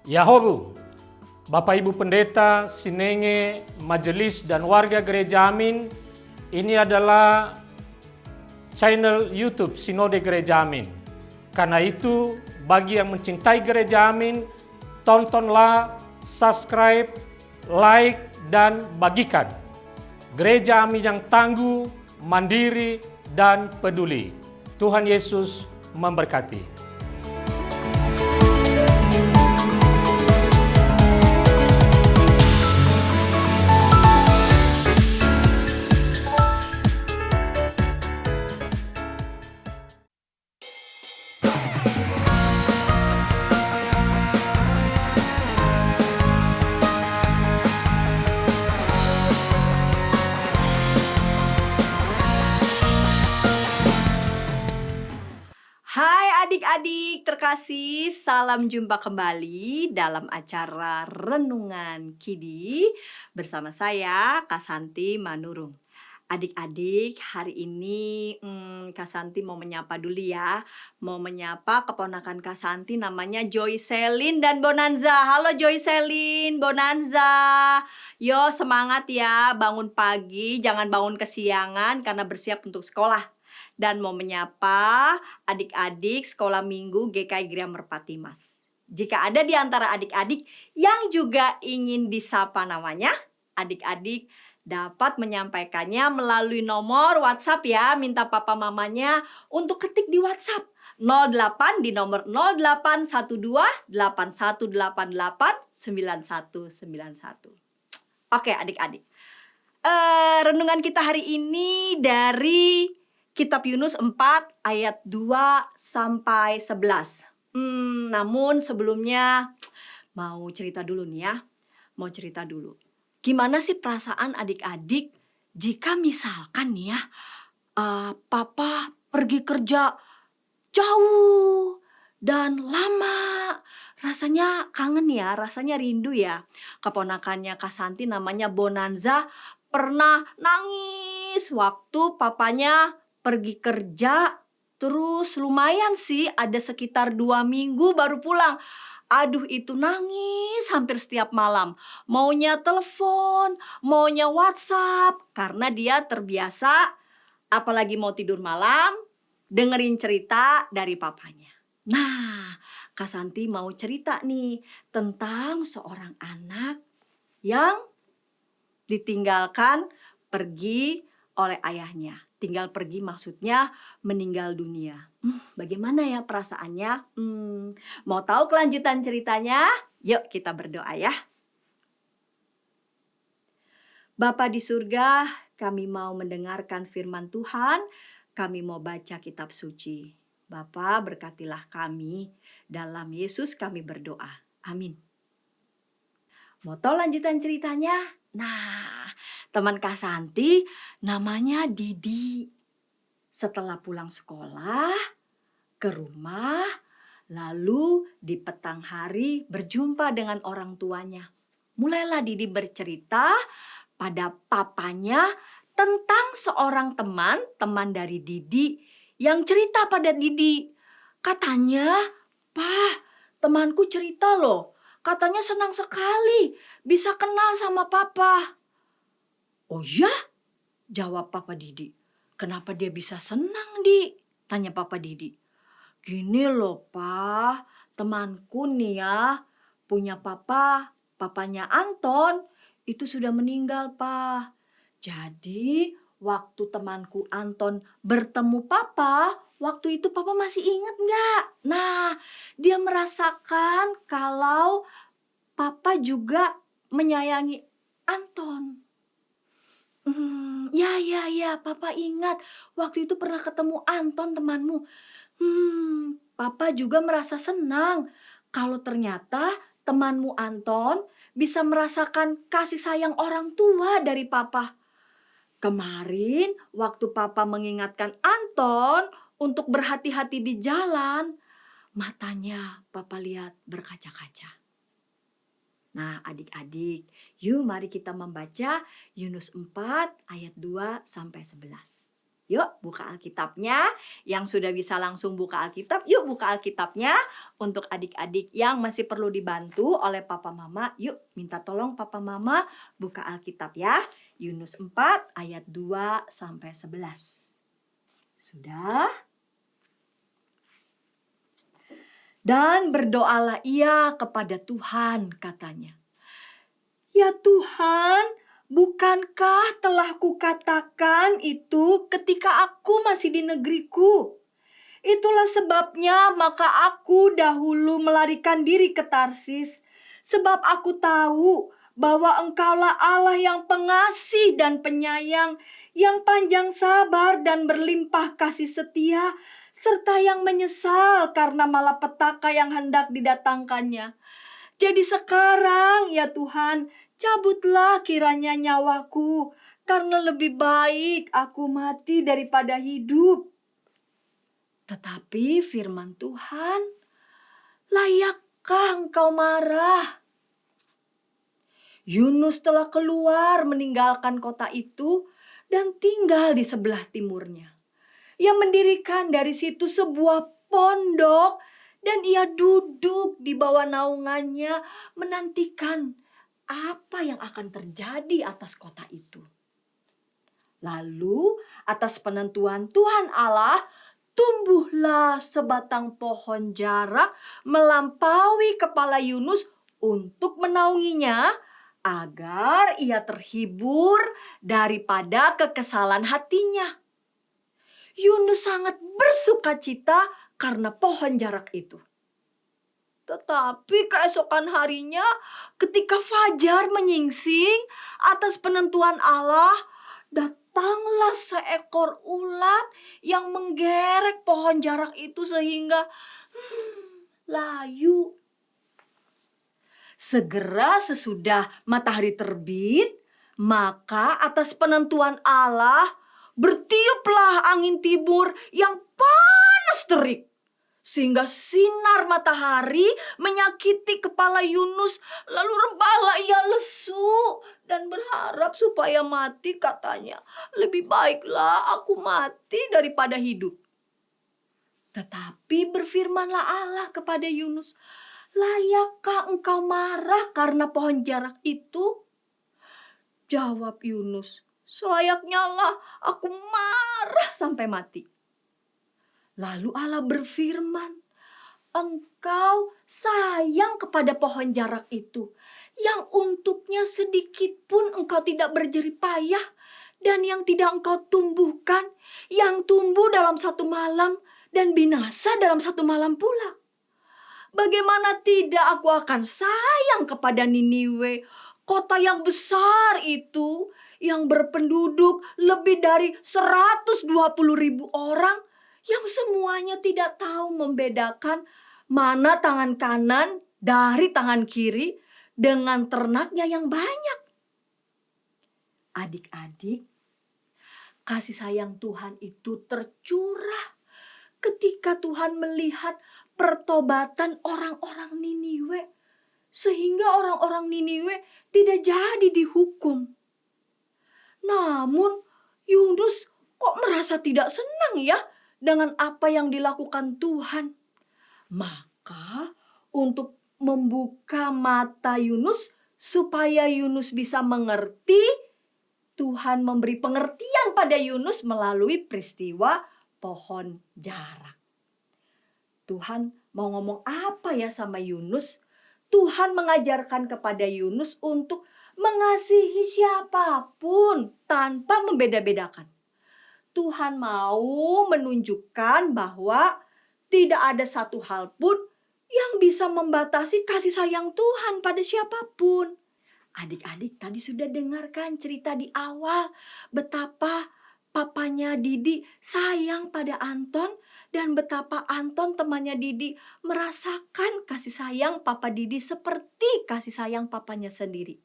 Yahobu, Bapak Ibu Pendeta, Sinenge, Majelis dan warga Gereja Amin, ini adalah channel YouTube Sinode Gereja Amin. Karena itu, bagi yang mencintai Gereja Amin, tontonlah, subscribe, like, dan bagikan. Gereja Amin yang tangguh, mandiri, dan peduli. Tuhan Yesus memberkati. Hai adik-adik terkasih, salam jumpa kembali dalam acara Renungan Kidi bersama saya Kak Santi Manurung. Adik-adik, hari ini Kak Santi mau menyapa dulu ya. Mau menyapa keponakan Kak Santi namanya Joy Selin dan Bonanza. Halo Joy Selin, Bonanza. Yo semangat ya, bangun pagi, jangan bangun kesiangan karena bersiap untuk sekolah. Dan mau menyapa adik-adik sekolah minggu GKI Gria Merpati Mas. Jika ada di antara adik-adik yang juga ingin disapa namanya, adik-adik dapat menyampaikannya melalui nomor WhatsApp ya. Minta papa mamanya untuk ketik di WhatsApp 08 di nomor 0812 8188 9191. Oke adik-adik. Renungan kita hari ini dari Kitab Yunus 4 ayat 2 sampai 11. Namun sebelumnya mau cerita dulu nih ya. Mau cerita dulu. Gimana sih perasaan adik-adik jika misalkan nih ya, papa pergi kerja jauh dan lama. Rasanya kangen ya, rasanya rindu ya. Keponakannya Kak Santi namanya Bonanza pernah nangis waktu papanya pergi kerja, terus lumayan sih ada sekitar 2 minggu baru pulang. Aduh itu nangis hampir setiap malam. Maunya telepon, maunya WhatsApp. Karena dia terbiasa apalagi mau tidur malam, dengerin cerita dari papanya. Nah, Kak Santi mau cerita nih tentang seorang anak yang ditinggalkan pergi oleh ayahnya. Tinggal pergi maksudnya meninggal dunia. Bagaimana ya perasaannya? Mau tahu kelanjutan ceritanya? Yuk kita berdoa ya. Bapa di surga, kami mau mendengarkan firman Tuhan. Kami mau baca kitab suci. Bapa berkatilah kami. Dalam Yesus kami berdoa. Amin. Mau tahu lanjutan ceritanya? Nah, teman Kak Santi namanya Didi. Setelah pulang sekolah, ke rumah, lalu di petang hari berjumpa dengan orang tuanya. Mulailah Didi bercerita pada papanya tentang seorang teman dari Didi yang cerita pada Didi. Katanya, "Pak, temanku cerita loh. Katanya senang sekali bisa kenal sama papa." "Oh ya?" jawab papa Didi. "Kenapa dia bisa senang, Di?" tanya papa Didi. "Gini loh, Pak. Temanku nih ya, punya papanya Anton itu sudah meninggal, Pak. Jadi waktu temanku Anton bertemu papa, waktu itu papa masih ingat nggak? Nah, dia merasakan kalau papa juga menyayangi Anton." Ya, papa ingat waktu itu pernah ketemu Anton temanmu. Papa juga merasa senang kalau ternyata temanmu Anton bisa merasakan kasih sayang orang tua dari papa. Kemarin waktu papa mengingatkan Anton untuk berhati-hati di jalan, matanya papa lihat berkaca-kaca. Nah adik-adik, yuk mari kita membaca Yunus 4 ayat 2 sampai 11. Yuk buka Alkitabnya. Yang sudah bisa langsung buka Alkitab, yuk buka Alkitabnya. Untuk adik-adik yang masih perlu dibantu oleh papa mama, yuk minta tolong papa mama buka Alkitab ya. Yunus 4 ayat 2 sampai 11. Sudah? Dan berdoalah ia kepada Tuhan, katanya. Ya Tuhan, bukankah telah kukatakan itu ketika aku masih di negeriku? Itulah sebabnya maka aku dahulu melarikan diri ke Tarsis, sebab aku tahu bahwa Engkaulah Allah yang pengasih dan penyayang, yang panjang sabar dan berlimpah kasih setia, serta yang menyesal karena malapetaka yang hendak didatangkannya. Jadi sekarang ya Tuhan, cabutlah kiranya nyawaku, karena lebih baik aku mati daripada hidup. Tetapi firman Tuhan, layakkah engkau marah? Yunus telah keluar meninggalkan kota itu dan tinggal di sebelah timurnya. Ia mendirikan dari situ sebuah pondok dan ia duduk di bawah naungannya menantikan apa yang akan terjadi atas kota itu. Lalu atas penentuan Tuhan Allah, tumbuhlah sebatang pohon jarak melampaui kepala Yunus untuk menaunginya agar ia terhibur daripada kekesalan hatinya. Yunus sangat bersukacita karena pohon jarak itu. Tetapi keesokan harinya ketika fajar menyingsing atas penentuan Allah, datanglah seekor ulat yang menggerek pohon jarak itu sehingga layu. Segera sesudah matahari terbit, maka atas penentuan Allah bertiuplah angin timur yang panas terik, sehingga sinar matahari menyakiti kepala Yunus, lalu rebahlah ia lesu dan berharap supaya mati, katanya. Lebih baiklah aku mati daripada hidup. Tetapi berfirmanlah Allah kepada Yunus, layakkah engkau marah karena pohon jarak itu? Jawab Yunus, selayaknya lah aku marah sampai mati. Lalu Allah berfirman, engkau sayang kepada pohon jarak itu, yang untuknya sedikit pun engkau tidak berjerih payah, dan yang tidak engkau tumbuhkan, yang tumbuh dalam satu malam dan binasa dalam satu malam pula. Bagaimana tidak aku akan sayang kepada Niniwe, kota yang besar itu, yang berpenduduk lebih dari 120.000 orang, yang semuanya tidak tahu membedakan mana tangan kanan dari tangan kiri dengan ternaknya yang banyak. Adik-adik, kasih sayang Tuhan itu tercurah ketika Tuhan melihat pertobatan orang-orang Niniwe, sehingga orang-orang Niniwe tidak jadi dihukum. Namun Yunus kok merasa tidak senang ya dengan apa yang dilakukan Tuhan. Maka untuk membuka mata Yunus supaya Yunus bisa mengerti, Tuhan memberi pengertian pada Yunus melalui peristiwa pohon jarak. Tuhan mau ngomong apa ya sama Yunus? Tuhan mengajarkan kepada Yunus untuk mengasihi siapapun tanpa membeda-bedakan. Tuhan mau menunjukkan bahwa tidak ada satu hal pun yang bisa membatasi kasih sayang Tuhan pada siapapun. Adik-adik tadi sudah dengarkan cerita di awal betapa papanya Didi sayang pada Anton dan betapa Anton temannya Didi merasakan kasih sayang papa Didi seperti kasih sayang papanya sendiri.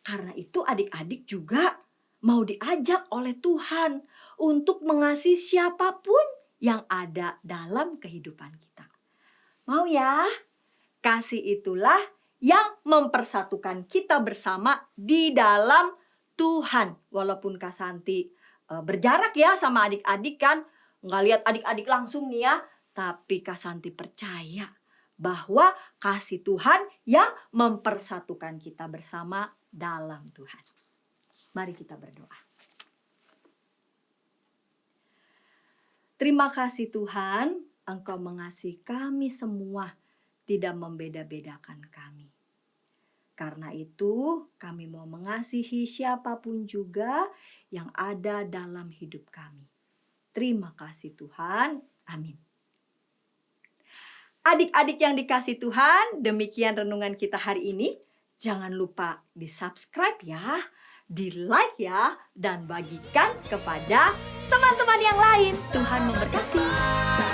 Karena itu adik-adik juga mau diajak oleh Tuhan untuk mengasihi siapapun yang ada dalam kehidupan kita. Mau ya? Kasih itulah yang mempersatukan kita bersama di dalam Tuhan. Walaupun Kak Santi berjarak ya sama adik-adik kan. Nggak lihat adik-adik langsung nih ya. Tapi Kak Santi percaya bahwa kasih Tuhan yang mempersatukan kita bersama dalam Tuhan. Mari kita berdoa. Terima kasih Tuhan, Engkau mengasihi kami semua, tidak membeda-bedakan kami. Karena itu, kami mau mengasihi siapapun juga yang ada dalam hidup kami. Terima kasih Tuhan. Amin. Adik-adik yang dikasih Tuhan, demikian renungan kita hari ini. Jangan lupa di-subscribe ya, di-like ya, dan bagikan kepada teman-teman yang lain. Tuhan memberkati.